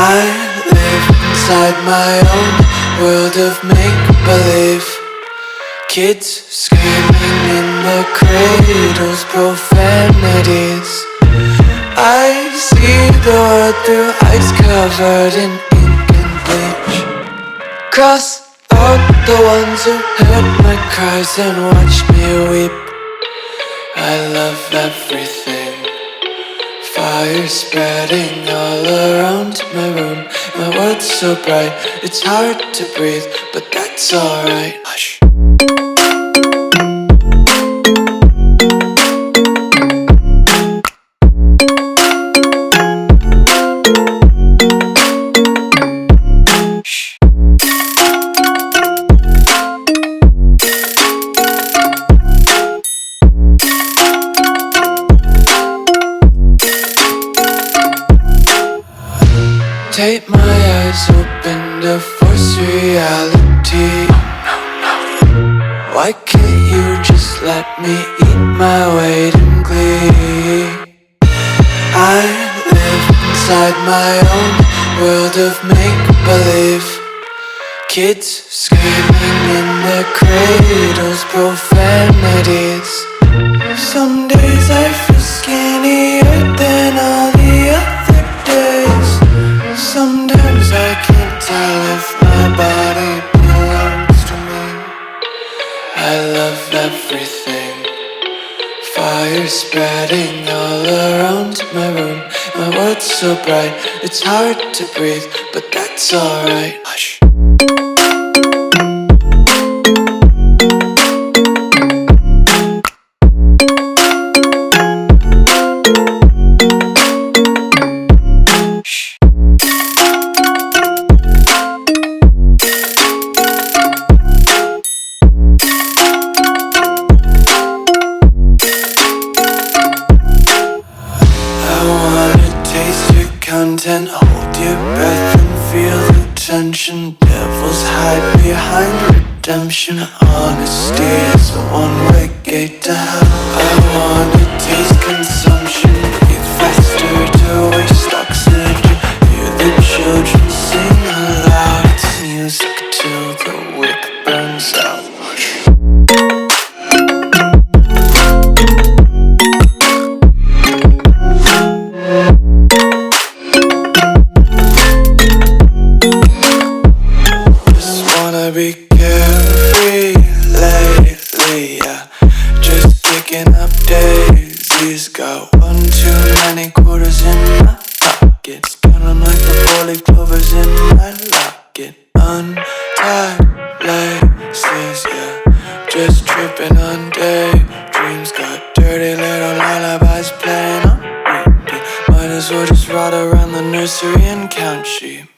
I live inside my own world of make-believe. Kids screaming in the cradles, profanities. I see the world through ice covered in ink and bleach. Cross out the ones who heard my cries and watched me weep. I love everything. Fire spreading all around my room. My world's so bright, it's hard to breathe, but that's alright. Hush. Take my eyes open to force reality. Why can't you just let me eat my weight in glee? I live inside my own world of make-believe. Kids screaming in their cradles, profanities. Some days I feel skinnier than all the other days. Sometimes I can't tell if my body belongs to me. I love everything. Fire spreading all around my room. My world's so bright, it's hard to breathe, but that's alright. Hush. Content, hold your breath and feel the tension. Devils hide behind redemption. Honesty is a one-way gate to hell. I wanna taste consumption. Breathe faster to waste oxygen. Hear the children sing aloud. It's music till the wick burns out. Be carefree lately, yeah. Just picking up daisies. Got one too many quarters in my pockets. Counting like the 4-leaf clovers in my locket. Untied laces, yeah. Just tripping on daydreams. Got dirty little lullabies playing on repeat. Might as well just ride around the nursery and count sheep.